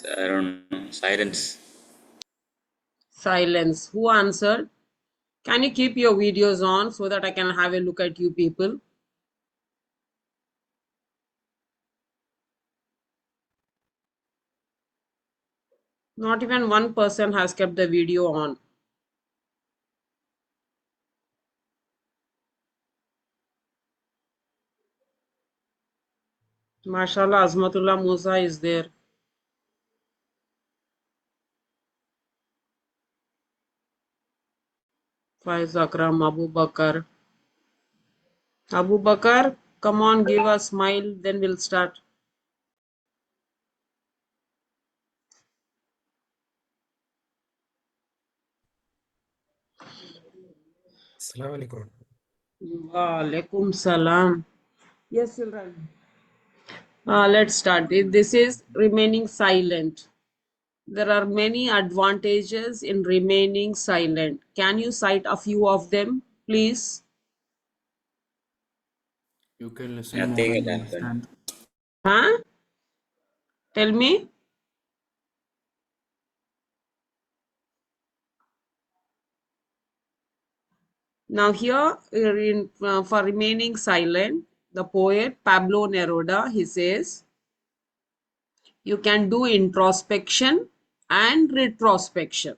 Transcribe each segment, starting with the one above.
I don't know. Silence. Silence. Who answered? Can you keep your videos on so that I can have a look at you people? Not even one person has kept the video on. Mashallah, Azmatullah Musa is there. Faiz Akram, Abu Bakar. Abu Bakar, come on, give a smile, then we'll start. Assalamu alaikum. Wa alaikum salam. Yes, children. Let's start. This is remaining silent. There are many advantages in remaining silent. Can you cite a few of them, please? You can listen more Nothing and will happen. understand. Huh? Tell me. Now here, for remaining silent, the poet Pablo Neruda, he says, you can do introspection and retrospection.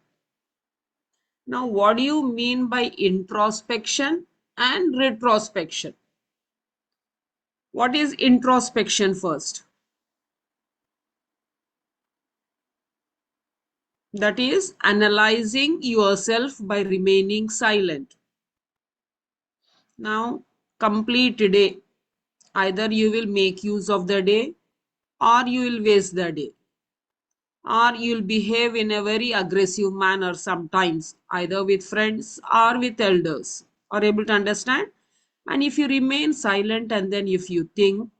Now, what do you mean by introspection and retrospection? What is introspection first? That is analyzing yourself by remaining silent. Now, complete day. Either you will make use of the day or you will waste the day. Or you'll behave in a very aggressive manner sometimes, either with friends or with elders. Are able to understand? And if you remain silent and then if you think,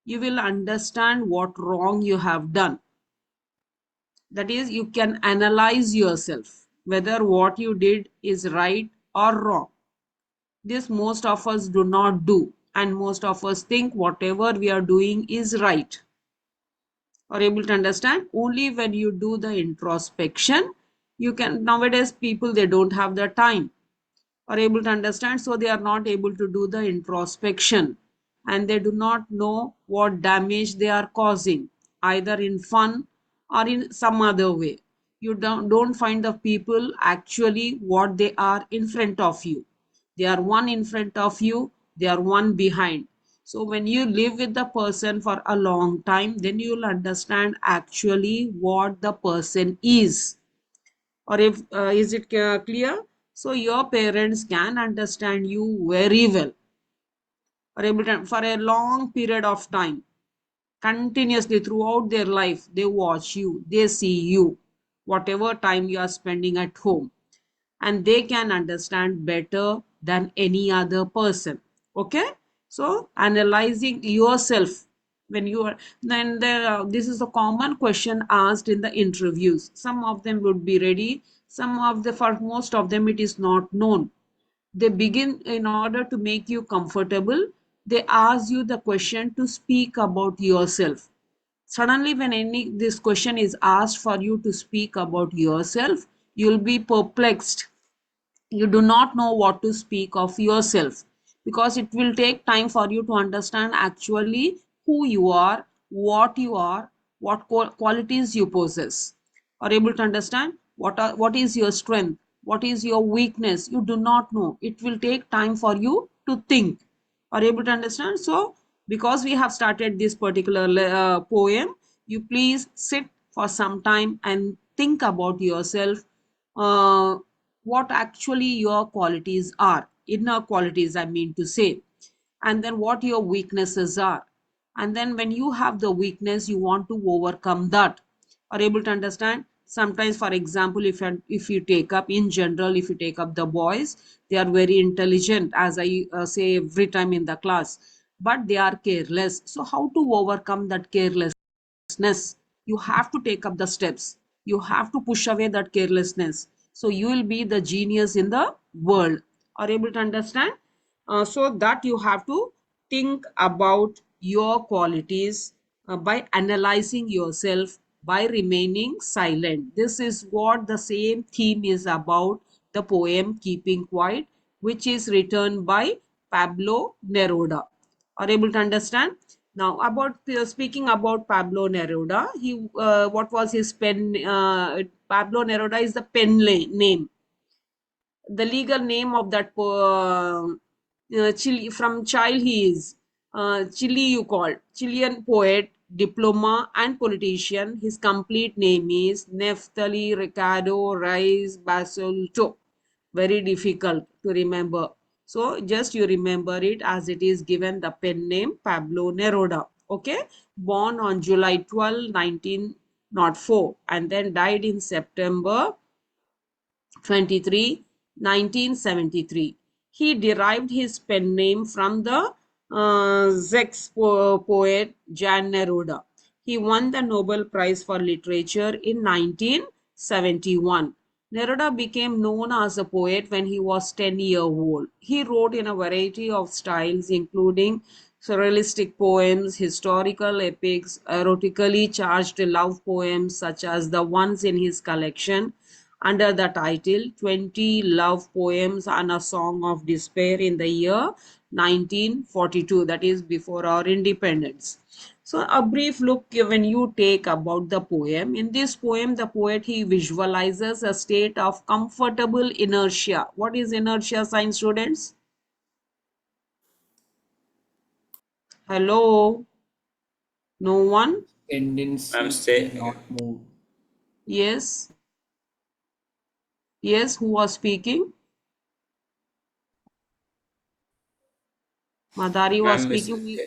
you will understand what wrong you have done. That is, you can analyze yourself whether what you did is right or wrong. This most of us do not do, and most of us think whatever we are doing is right. Are able to understand? Only when you do the introspection, you can. Nowadays people, they don't have the time. Are able to understand? So they are not able to do the introspection, and they do not know what damage they are causing, either in fun or in some other way. You don't find the people actually what they are in front of you. They are one in front of you, they are one behind. So when you live with the person for a long time, then you will understand actually what the person is. Or if is it clear? So your parents can understand you very well, or able to, for a long period of time, continuously throughout their life, they watch you, they see you, whatever time you are spending at home, and they can understand better than any other person. Okay, so analyzing yourself when you are, then there this is a common question asked in the interviews. Some of them would be ready, some of the, for most of them it is not known. They begin, in order to make you comfortable, they ask you the question to speak about yourself. Suddenly when any this question is asked for you to speak about yourself, you'll be perplexed. You do not know what to speak of yourself, because it will take time for you to understand actually who you are, what qualities you possess. Are able to understand what is your strength, what is your weakness? You do not know. It will take time for you to think. Are able to understand? So because we have started this particular poem, you please sit for some time and think about yourself, uh, what actually your qualities are, inner qualities I mean to say, and then what your weaknesses are. And then when you have the weakness, you want to overcome that. Are able to understand? Sometimes, for example, if you take up in general, if you take up the boys, they are very intelligent, as I say every time in the class, but they are careless. So how to overcome that carelessness? You have to take up the steps, you have to push away that carelessness, so you will be the genius in the world. Are able to understand? So that you have to think about your qualities by analyzing yourself by remaining silent. This is what the same theme is about the poem Keeping Quiet, which is written by Pablo Neruda. Are able to understand? Now, about speaking about Pablo Neruda, he what was his pen? Pablo Neruda is the pen name. The legal name of that Chile, from child he is Chile, you call Chilean poet, diploma and politician. His complete name is Neftali Ricardo Reis Basolto. Very difficult to remember. So just you remember it as it is given the pen name Pablo Neruda. Okay, born on July 12, 1904, and then died in September 23, 1973. He derived his pen name from the Czech poet Jan Neruda. He won the Nobel Prize for Literature in 1971. Neruda became known as a poet when he was 10-years old. He wrote in a variety of styles, including surrealistic poems, historical epics, erotically charged love poems, such as the ones in his collection under the title 20 Love Poems and a Song of Despair in the year 1942, that is before our independence. So a brief look when you take about the poem. In this poem, the poet he visualizes a state of comfortable inertia. What is inertia, science students? Hello? No one? I'm Tendency to say not move. Yes? Yes, who was speaking? Madari was ma'am is speaking.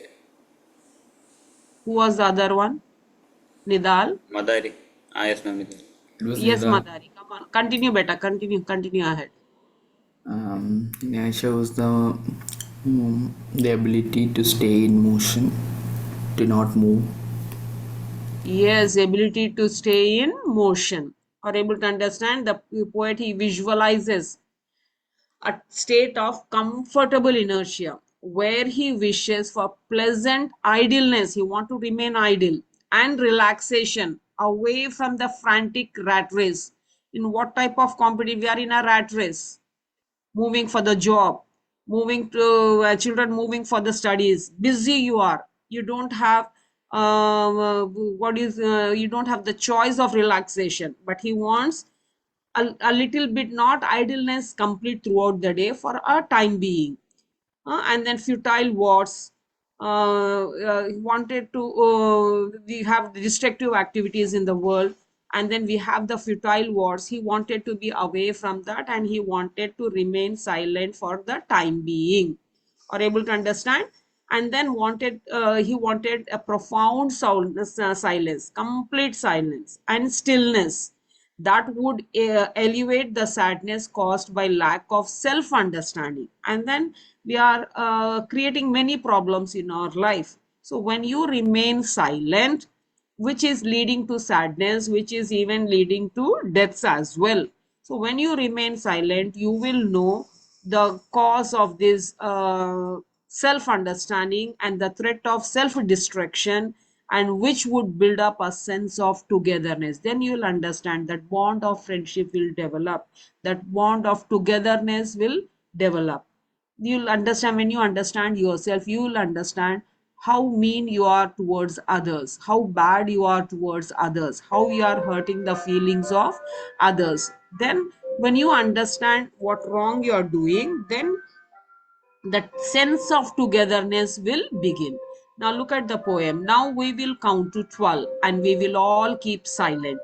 Who was the other one? Nidal? Madari. Ah, yes, ma'am. It is. It was Yes, Nida. Madari. Come on. Continue, beta. Continue ahead. Yeah, shows the ability to stay in motion, to not move. Yes, ability to stay in motion. Are able to understand the poet he visualizes a state of comfortable inertia where he wishes for pleasant idleness. He want to remain idle and relaxation away from the frantic rat race. In what type of competition? We are in a rat race, moving for the job, moving to children, moving for the studies. Busy you are. You don't have you don't have the choice of relaxation. But he wants a little bit, not idleness complete throughout the day for a time being. And then futile wars. Wanted to we have destructive activities in the world, and then we have the futile wars. He wanted to be away from that, and he wanted to remain silent for the time being. Are able to understand? And then he wanted a profound silence, complete silence and stillness that would elevate the sadness caused by lack of self understanding. And then we are creating many problems in our life. So when you remain silent, which is leading to sadness, which is even leading to deaths as well. So when you remain silent, you will know the cause of this self understanding and the threat of self destruction, and which would build up a sense of togetherness. Then you will understand that bond of friendship will develop, that bond of togetherness will develop. You'll understand. When you understand yourself, you will understand how mean you are towards others, how bad you are towards others, how you are hurting the feelings of others. Then when you understand what wrong you are doing, then that sense of togetherness will begin. Now look at the poem. Now we will count to 12 and we will all keep silent.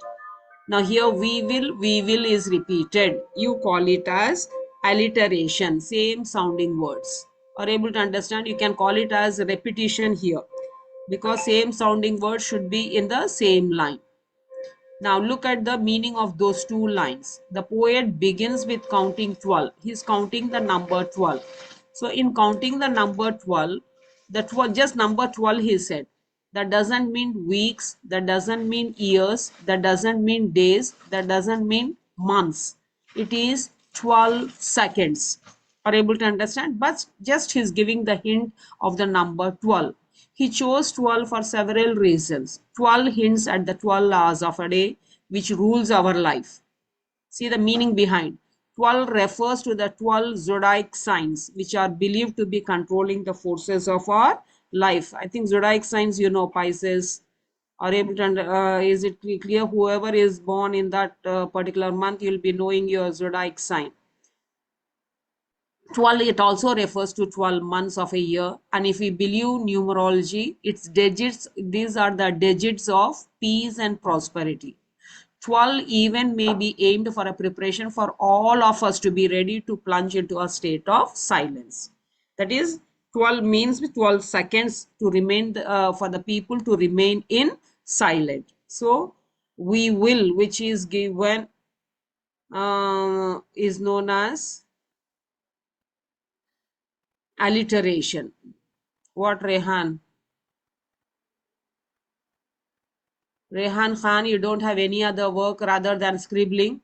Now here we will is repeated. You call it as alliteration, same sounding words. Are able to understand? You can call it as repetition here, because same sounding words should be in the same line. Now look at the meaning of those two lines. The poet begins with counting 12. He's counting the number 12. So in counting the number 12, the 12, just number 12 he said. That doesn't mean weeks, that doesn't mean years, that doesn't mean days, that doesn't mean months. It is 12 seconds. Are able to understand? But just he's giving the hint of the number 12. He chose 12 for several reasons. 12 hints at the 12 laws of a day which rules our life. See the meaning behind. 12 refers to the 12 zodiac signs which are believed to be controlling the forces of our life. I think zodiac signs, you know, Pisces are able to, is it clear? Whoever is born in that particular month, you'll be knowing your zodiac sign. 12, it also refers to 12 months of a year, and if we believe numerology, its digits, these are the digits of peace and prosperity. 12 even may be aimed for a preparation for all of us to be ready to plunge into a state of silence. That is, 12 means 12 seconds to remain for the people to remain in silent. So we will, which is given, is known as alliteration. What, Rehan? Rehan Khan, you don't have any other work rather than scribbling?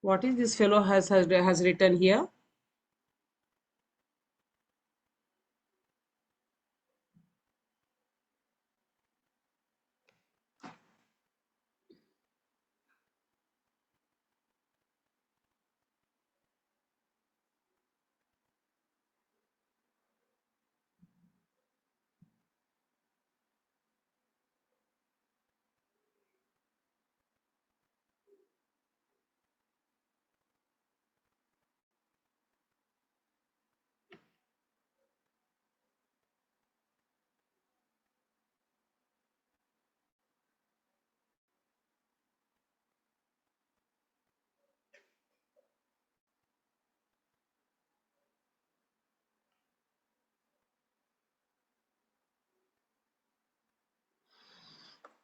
What is this fellow has written here?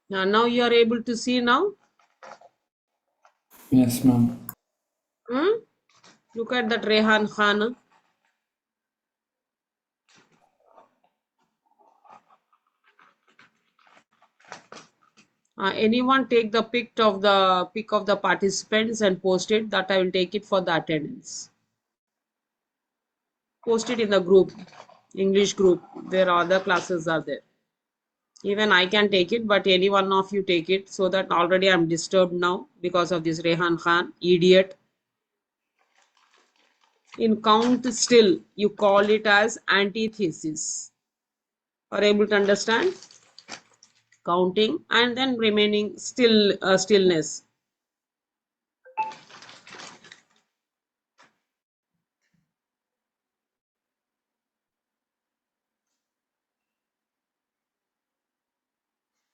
Now you are able to see now. Yes, ma'am. Look at that Rehan Khan. Anyone take the pic of the participants and post it. That I will take it for the attendance. Post it in the group, English group. There are other classes are there. Even I can take it, but any one of you take it, so that already I'm disturbed now because of this Rehan Khan, idiot. In count still, you call it as antithesis. Are able to understand? Counting and then remaining stillness.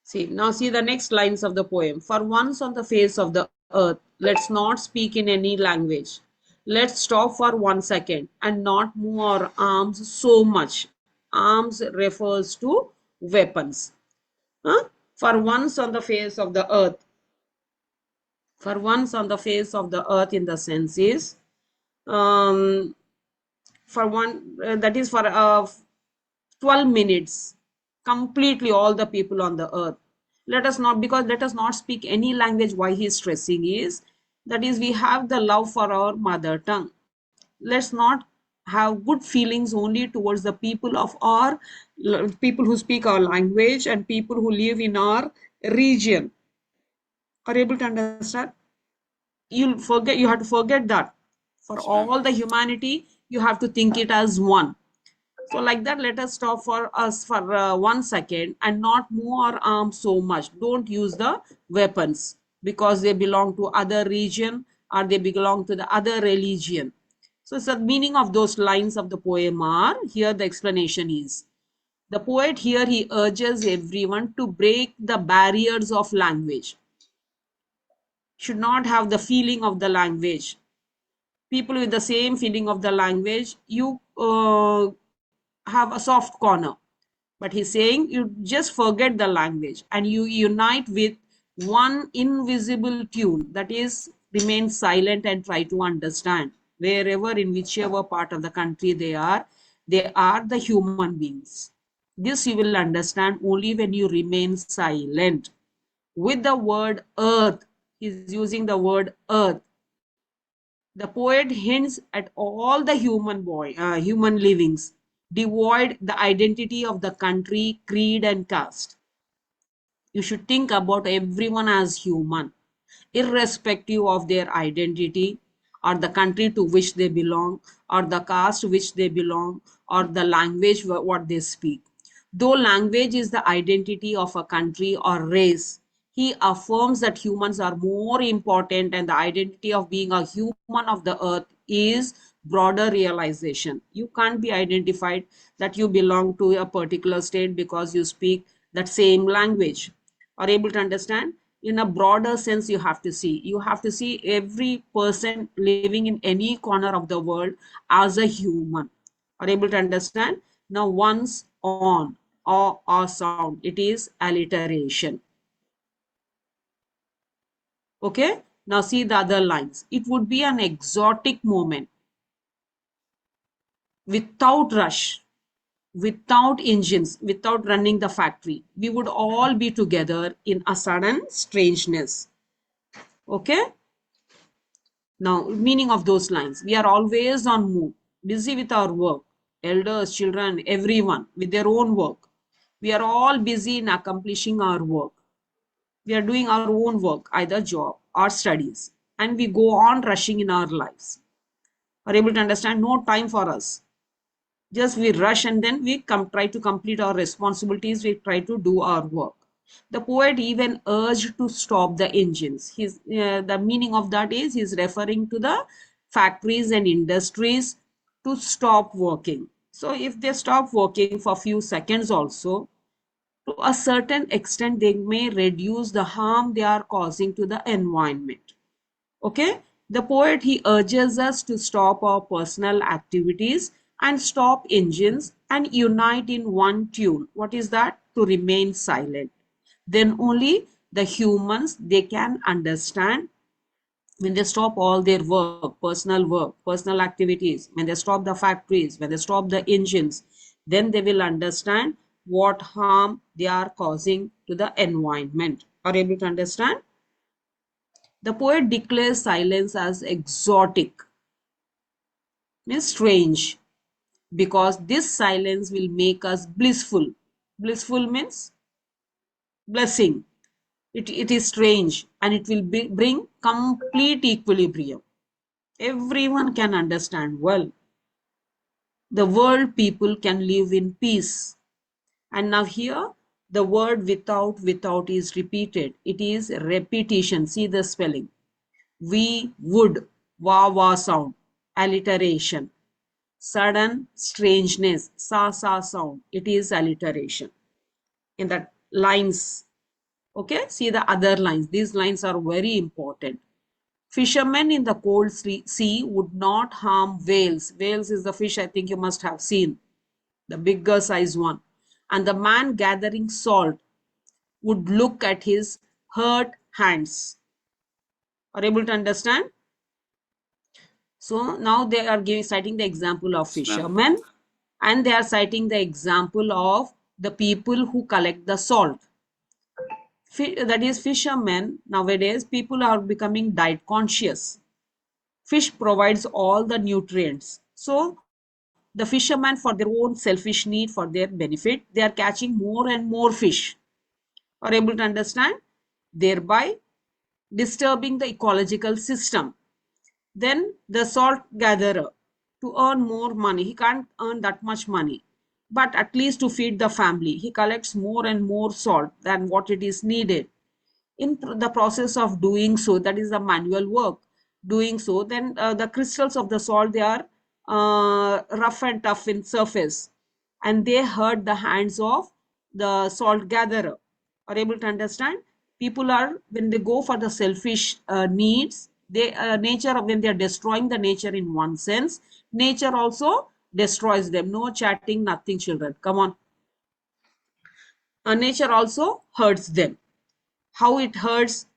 See the next lines of the poem. For once on the face of the earth, let's not speak in any language. Let's stop for 1 second and not move our arms so much. Arms refers to weapons. For once on the face of the earth. For once on the face of the earth in the sense is, for one, that is for 12 minutes, completely all the people on the earth. Let us not speak any language. Why he is stressing is, that is, we have the love for our mother tongue. Let's not have good feelings only towards the people of our people who speak our language and people who live in our region. Are able to understand? You have to forget that for Yes, ma'am. all the humanity, you have to think it as one. So like that, let us stop for us for 1 second and not move our arms so much. Don't use the weapons because they belong to other region or they belong to the other religion. So the meaning of those lines of the poem are, here the explanation is, the poet here, he urges everyone to break the barriers of language. Should not have the feeling of the language. People with the same feeling of the language, you have a soft corner. But he's saying you just forget the language and you unite with one invisible tune, that is, remain silent and try to understand wherever, in whichever part of the country they are. They are the human beings. This you will understand only when you remain silent. With the word earth, he's using the word earth. The poet hints at all the human livings, devoid the identity of the country, creed, and caste. You should think about everyone as human, irrespective of their identity or the country to which they belong or the caste which they belong or the language what they speak. Though language is the identity of a country or race, he affirms that humans are more important and the identity of being a human of the earth is broader realization. You can't be identified that you belong to a particular state because you speak that same language. Are able to understand? In a broader sense, you have to see every person living in any corner of the world as a human. Are able to understand? Now once on or sound, it is alliteration. Okay, now see the other lines. It would be an exotic moment without rush, without engines, without running the factory. We would all be together in a sudden strangeness. Okay. Now, meaning of those lines. We are always on move, busy with our work. Elders, children, everyone with their own work. We are all busy in accomplishing our work. We are doing our own work, either job or studies. And we go on rushing in our lives. Are able to understand? No time for us. Just we rush and then we try to complete our responsibilities. We try to do our work. The poet even urged to stop the engines. The meaning of that is he's referring to the factories and industries to stop working. So if they stop working for a few seconds also, to a certain extent, they may reduce the harm they are causing to the environment. Okay, the poet he urges us to stop our personal activities and stop engines and unite in one tune. What is that? To remain silent. Then only the humans they can understand when they stop all their work, personal activities, when they stop the factories, when they stop the engines, then they will understand what harm they are causing to the environment. Are you able to understand? The poet declares silence as exotic, means strange, because this silence will make us blissful. Blissful means blessing. It is strange and it will bring complete equilibrium. Everyone can understand well. The world people can live in peace. And now here the word without is repeated. It is repetition. See the spelling. We would, wa sound, alliteration. Sudden strangeness, sa sound, it is alliteration. In the lines, okay, see the other lines. These lines are very important. Fishermen in the cold sea would not harm whales. Whales is the fish I think you must have seen, the bigger size one. And the man gathering salt would look at his hurt hands. Are able to understand? So now they are citing the example of fishermen and they are citing the example of the people who collect the salt. That is fishermen. Nowadays, people are becoming diet conscious. Fish provides all the nutrients. So the fishermen, for their own selfish need, for their benefit, they are catching more and more fish. Are able to understand? Thereby disturbing the ecological system. Then the salt gatherer, to earn more money, he can't earn that much money, but at least to feed the family, he collects more and more salt than what it is needed. In the process of doing so, that is the manual work, doing so, then the crystals of the salt, they are rough and tough in surface and they hurt the hands of the salt gatherer. Are able to understand? People are, when they go for the selfish needs, they nature, when they are destroying the nature in one sense, nature also destroys them. No chatting, nothing, children, come on. Nature also hurts them. How it hurts?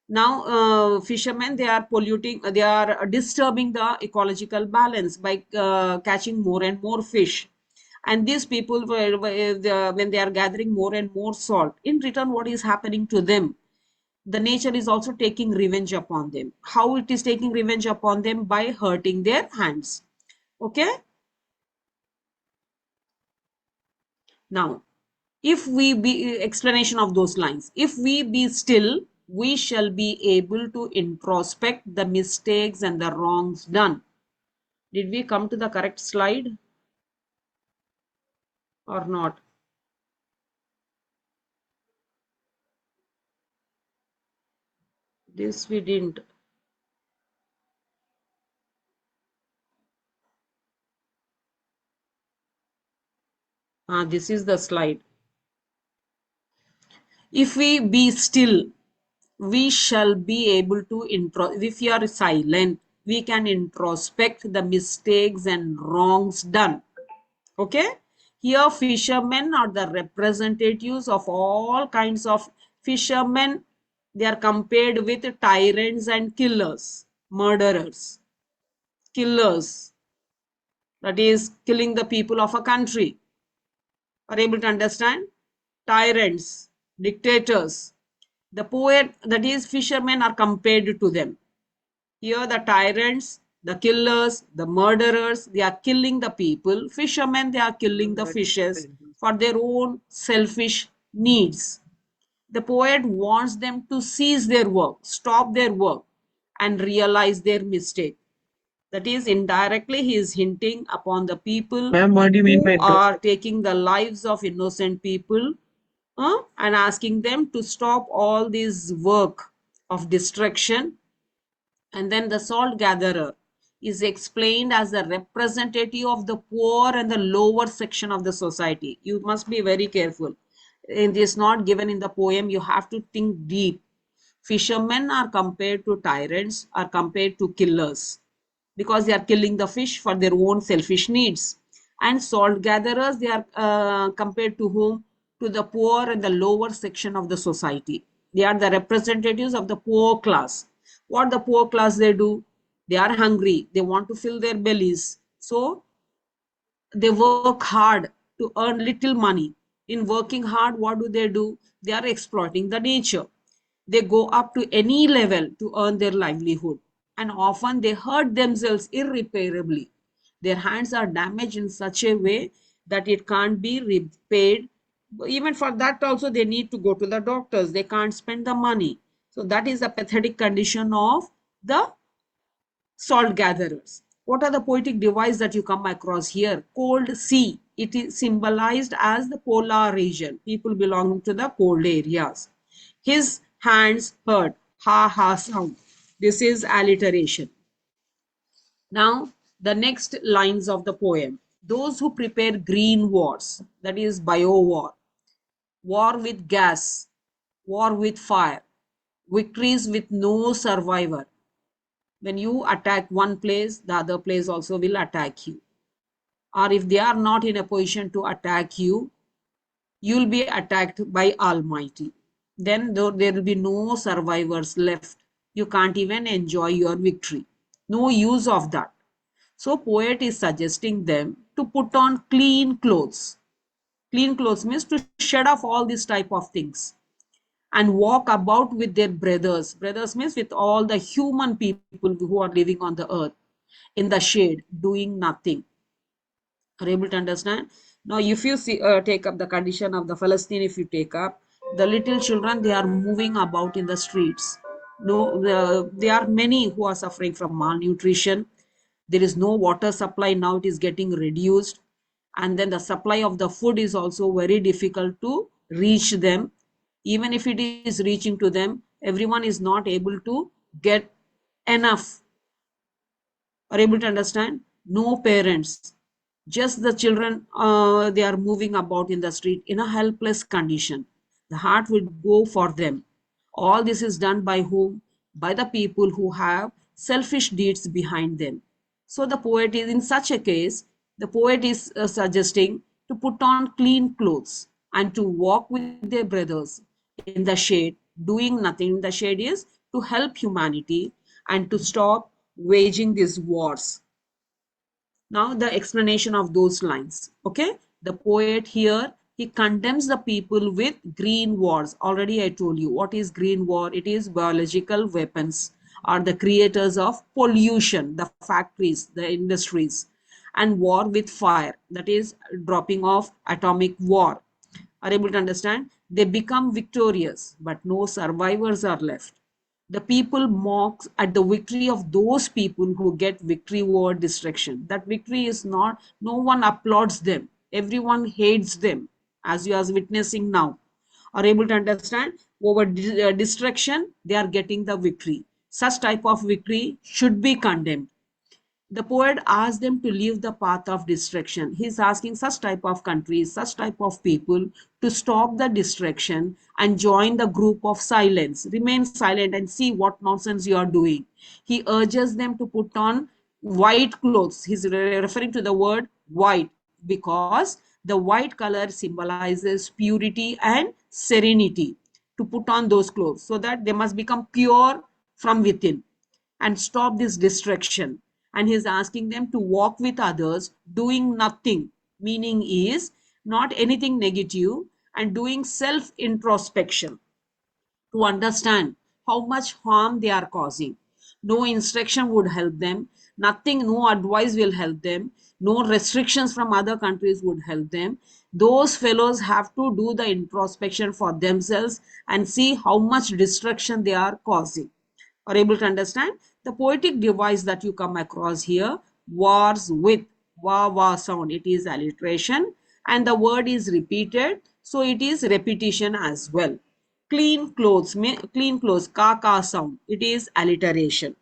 Now fishermen, they are polluting, they are disturbing the ecological balance by catching more and more fish. And these people when they are gathering more and more salt, in return what is happening to them? The nature is also taking revenge upon them. How it is taking revenge upon them? By hurting their hands. Okay. Now, if we be explanation of those lines, if we be still, we shall be able to introspect the mistakes and the wrongs done. Did we come to the correct slide or not? This we didn't. This is the slide. If we be still, we shall be able to if we are silent, we can introspect the mistakes and wrongs done. Okay. Here fishermen are the representatives of all kinds of fishermen. They are compared with tyrants and killers, murderers, killers, that is killing the people of a country. Are able to understand? Tyrants, dictators. The poet, that is fishermen, are compared to them. Here the tyrants, the killers, the murderers, they are killing the people. Fishermen, they are killing the fishes for their own selfish needs. The poet wants them to cease their work, stop their work, and realize their mistake. That is, indirectly, he is hinting upon the people who are taking the lives of innocent people and asking them to stop all this work of destruction. And then the salt gatherer is explained as the representative of the poor and the lower section of the society. You must be very careful. It is not given in the poem. You have to think deep. Fishermen are compared to tyrants, are compared to killers, because they are killing the fish for their own selfish needs. And salt gatherers, they are compared to whom? To the poor and the lower section of the society. They are the representatives of the poor class. What the poor class they do? They are hungry. They want to fill their bellies. So they work hard to earn little money. In working hard, what do? They are exploiting the nature. They go up to any level to earn their livelihood, and often they hurt themselves irreparably. Their hands are damaged in such a way that it can't be repaired. Even for that also they need to go to the doctors. They can't spend the money. So that is the pathetic condition of the salt gatherers. What are the poetic devices that you come across here? Cold sea. It is symbolized as the polar region, people belonging to the cold areas. His hands hurt. Ha ha sound. This is alliteration. Now, the next lines of the poem. Those who prepare green wars, that is bio war, war with gas, war with fire, victories with no survivor. When you attack one place, the other place also will attack you. Or if they are not in a position to attack you, you'll be attacked by Almighty. Then there will be no survivors left. You can't even enjoy your victory. No use of that. So poet is suggesting them to put on clean clothes. Clean clothes means to shed off all these type of things and walk about with their brothers. Brothers means with all the human people who are living on the earth in the shade, doing nothing. Are able to understand? Now, if you see, take up the condition of the Palestine, if you take up the little children, they are moving about in the streets. No, there are many who are suffering from malnutrition. There is no water supply. Now it is getting reduced. And then the supply of the food is also very difficult to reach them. Even if it is reaching to them, everyone is not able to get enough. Are able to understand? No parents, just the children, they are moving about in the street in a helpless condition. The heart will go for them. All this is done by whom? By the people who have selfish deeds behind them. So the poet is, in such a case, the poet is suggesting to put on clean clothes and to walk with their brothers in the shade, doing nothing. The shade is to help humanity and to stop waging these wars. Now the explanation of those lines. Okay, The poet here, he condemns the people with green wars. Already I told you what is green war. It is biological weapons are the creators of pollution, the factories, the industries, and war with fire, that is dropping of atomic war. Are able to understand? They become victorious, but no survivors are left. The people mocks at the victory of those people who get victory over destruction. That victory is not, no one applauds them. Everyone hates them, as you are witnessing now. Are able to understand? Over destruction, they are getting the victory. Such type of victory should be condemned. The poet asks them to leave the path of destruction. He's asking such type of countries, such type of people to stop the destruction and join the group of silence. Remain silent and see what nonsense you are doing. He urges them to put on white clothes. He's referring to the word white because the white color symbolizes purity and serenity. To put on those clothes so that they must become pure from within and stop this destruction. And he's asking them to walk with others doing nothing. Meaning is not anything negative and doing self introspection to understand how much harm they are causing. No instruction would help them, nothing, no advice will help them, no restrictions from other countries would help them. Those fellows have to do the introspection for themselves and see how much destruction they are causing. Are able to understand? The poetic device that you come across here, wars with, wa wa sound, it is alliteration, and the word is repeated, so it is repetition as well. Clean clothes, ka ka sound, it is alliteration.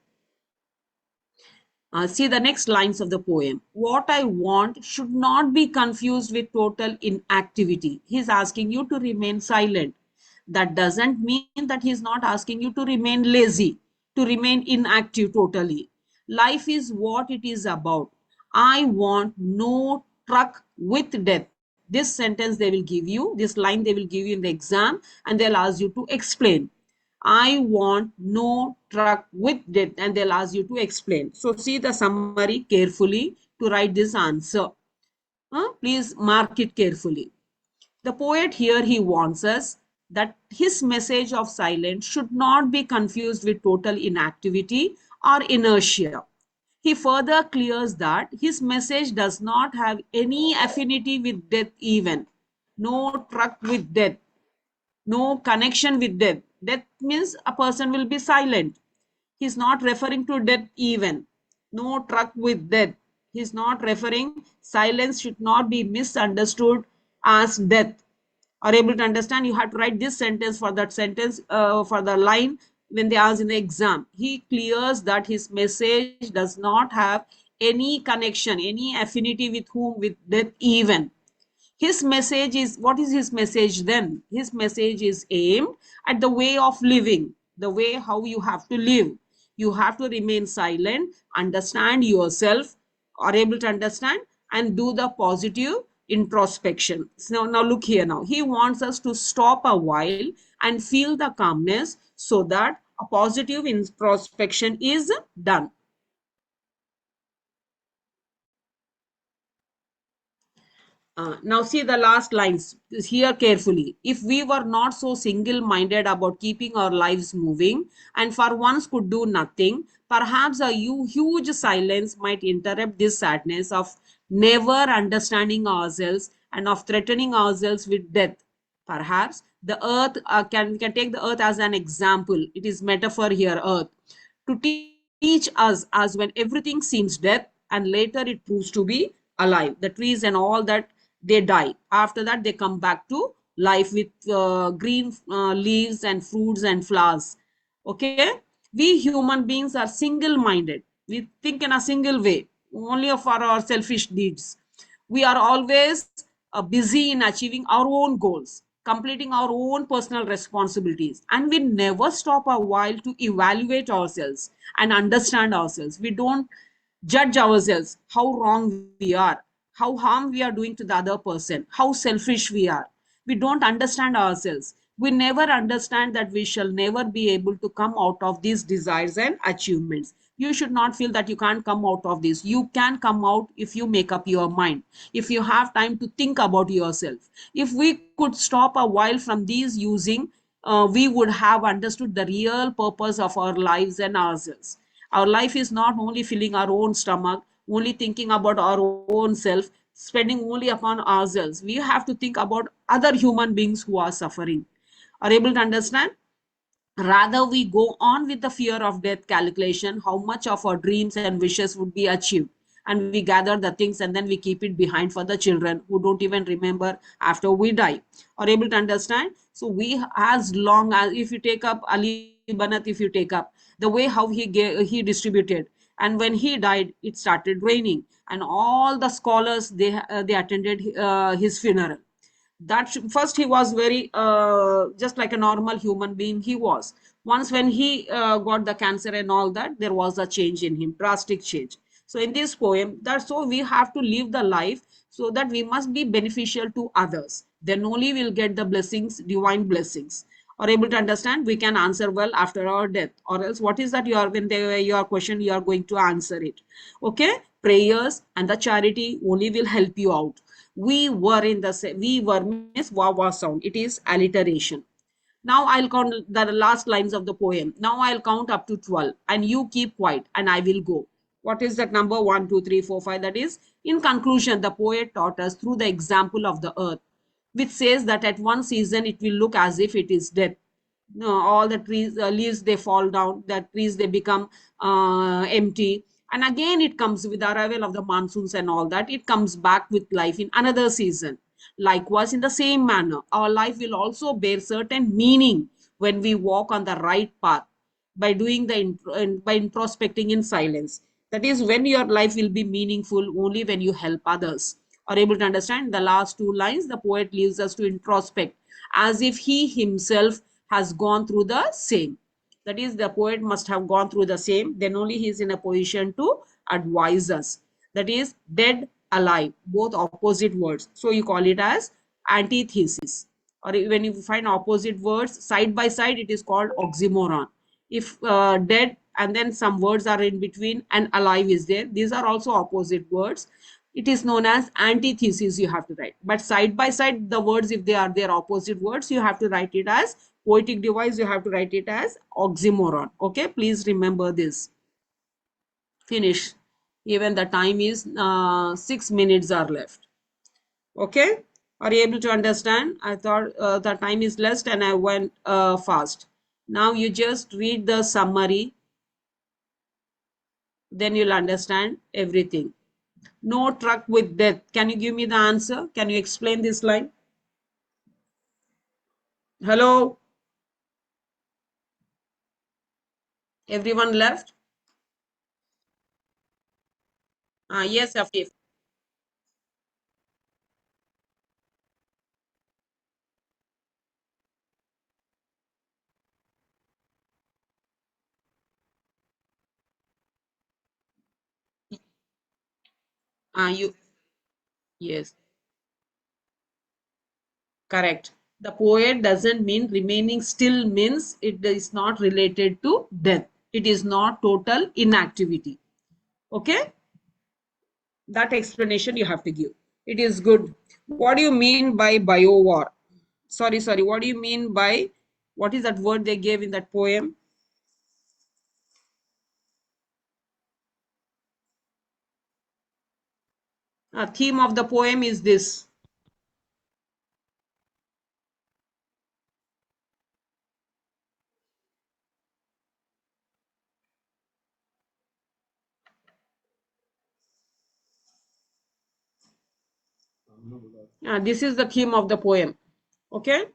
See the next lines of the poem. What I want should not be confused with total inactivity. He's asking you to remain silent. That doesn't mean that he's not asking you to remain lazy, to remain inactive totally. Life is what it is about. I want no truck with death. This sentence they will give you, this line they will give you in the exam, and they'll ask you to explain. I want no truck with death, and they'll ask you to explain. So see the summary carefully to write this answer. Please mark it carefully. The poet here, he warns us that his message of silence should not be confused with total inactivity or inertia. He further clears that his message does not have any affinity with death even. No truck with death, no connection with death. Death means a person will be silent. He's not referring to death even. No truck with death. He's not referring, silence should not be misunderstood as death. Are able to understand? You have to write this sentence for that sentence, for the line when they ask in the exam. He clears that his message does not have any connection, any affinity with whom, with death even. His message is, what is his message then? His message is aimed at the way of living, the way how you have to live. You have to remain silent, understand yourself, are able to understand, and do the positive introspection. So now look here now. He wants us to stop a while and feel the calmness so that a positive introspection is done. Now see the last lines here carefully. If we were not so single-minded about keeping our lives moving and for once could do nothing, perhaps a huge silence might interrupt this sadness of never understanding ourselves and of threatening ourselves with death. Perhaps the earth, can take the earth as an example. It is metaphor here, earth. To teach us as when everything seems death and later it proves to be alive. The trees and all that, they die. After that, they come back to life with green leaves and fruits and flowers. Okay? We human beings are single-minded. We think in a single way, only for our selfish needs. We are always busy in achieving our own goals, completing our own personal responsibilities, and we never stop a while to evaluate ourselves and understand ourselves. We don't judge ourselves, how wrong we are, how harm we are doing to the other person, how selfish we are. We don't understand ourselves. We never understand that we shall never be able to come out of these desires and achievements. You should not feel that you can't come out of this. You can come out if you make up your mind, if you have time to think about yourself. If we could stop a while from these using, we would have understood the real purpose of our lives and ourselves. Our life is not only filling our own stomach, only thinking about our own self, spending only upon ourselves. We have to think about other human beings who are suffering. Are able to understand? Rather, we go on with the fear of death calculation, how much of our dreams and wishes would be achieved. And we gather the things and then we keep it behind for the children who don't even remember after we die. Are able to understand? So we, as long as, if you take up Ali Banat, if you take up the way how he distributed, and when he died, it started raining, and all the scholars, they attended his funeral. That first he was very just like a normal human being he was. Once when he got the cancer and all that, there was a change in him, drastic change. So in this poem, that's so we have to live the life so that we must be beneficial to others, then only we'll get the blessings, divine blessings. Or able to understand, we can answer well after our death, or else what is that you are, when they your question, you are going to answer it. Okay, prayers and the charity only will help you out. We were in the, we were means wow sound, it is alliteration. Now I'll count the last lines of the poem. Now I'll count up to 12 and you keep quiet and I will go. What is that number? 1, 2, 3, 4, 5. That is, in conclusion, the poet taught us through the example of the earth, which says that at one season it will look as if it is dead. No, all the trees, leaves, they fall down, the trees, they become empty. And again, it comes with the arrival of the monsoons and all that. It comes back with life in another season. Likewise, in the same manner, our life will also bear certain meaning when we walk on the right path by doing by introspecting in silence. That is, when your life will be meaningful only when you help others. Are able to understand the last two lines? The poet leaves us to introspect as if he himself has gone through the same. That is, the poet must have gone through the same, then only he is in a position to advise us. That is, dead, alive, both opposite words. So you call it as antithesis. Or when you find opposite words side by side, it is called oxymoron. If dead and then some words are in between and alive is there, these are also opposite words. It is known as antithesis, you have to write. But side by side, the words, if they are their opposite words, you have to write it as poetic device, you have to write it as oxymoron. Okay, please remember this. Finish. Even the time is 6 minutes are left. Okay, are you able to understand? I thought the time is less and I went fast. Now you just read the summary, then you'll understand everything. No truck with death. Can you give me the answer? Can you explain this line? Hello? Everyone left? Yes, Afif. You, yes, correct. The poet doesn't mean remaining still, means it is not related to death. It is not total inactivity. Okay? That explanation you have to give. It is good. What do you mean by biowar? Sorry. What do you mean by, what is that word they gave in that poem? Theme of the poem is this. This is the theme of the poem. Okay?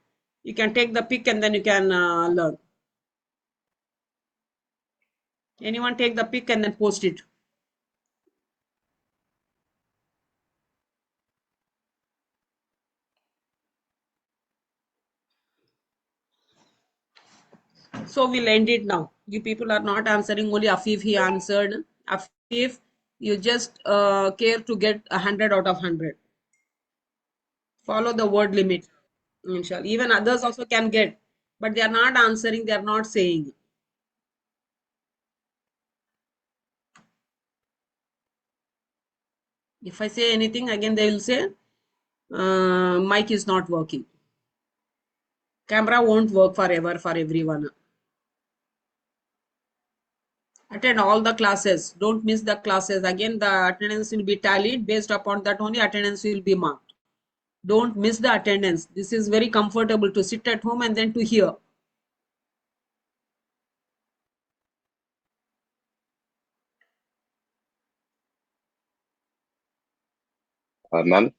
You can take the pick and then you can learn. Anyone take the pick and then post it. So we'll end it now. You people are not answering, only Afif he answered. Afif, you just care to get 100 out of 100. Follow the word limit. Inshallah. Even others also can get, but they are not answering, they are not saying. If I say anything, again they will say, mic is not working. Camera won't work forever for everyone. Attend all the classes. Don't miss the classes. Again, the attendance will be tallied. Based upon that only attendance will be marked. Don't miss the attendance. This is very comfortable to sit at home and then to hear. Ma'am,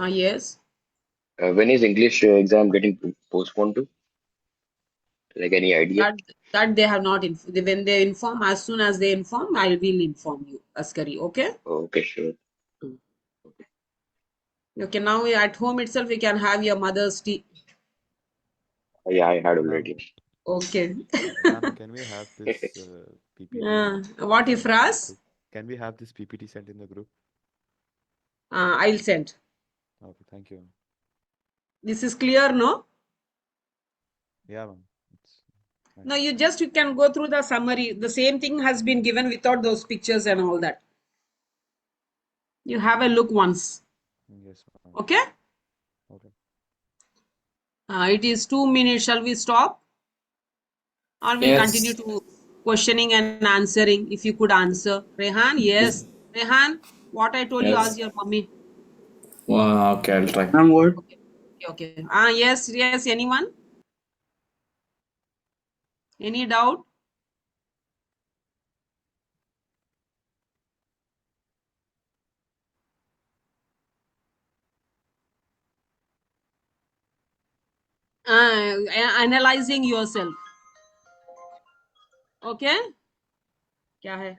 Yes. when is English exam getting postponed to? Like any idea? That they have not, when they inform, as soon as they inform, I will inform you, Askari. Okay? Okay, sure. Okay, now at home itself, you can have your mother's tea. Yeah, I had Ma'am, already. Okay. ma'am, can we have this PPT What if sent in the Ras? group? Can we have this PPT sent in the group? I'll send. Okay, thank you. This is clear, no? Yeah, ma'am. It's No, nice. you can go through the summary. The same thing has been given without those pictures and all that. You have a look once. Yes, ma'am. Okay? Okay. It is 2 minutes. Shall we stop? Or we'll continue Yes. to questioning and answering if you could answer. Rehan, yes. Rehan, what I told you, Yes. ask your mommy. Okay, I'll try. Okay. Okay. Yes, yes. Anyone? Any doubt? Analyzing yourself. Okay? क्या है?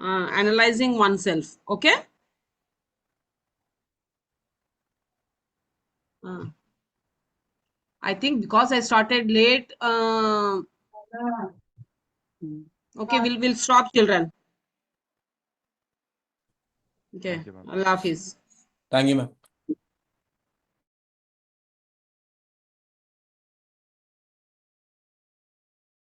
Analyzing oneself. Okay? I think because I started late. Okay, we'll stop, children. Okay. Thank you, ma'am. Allah Hafiz. Thank you, ma'am.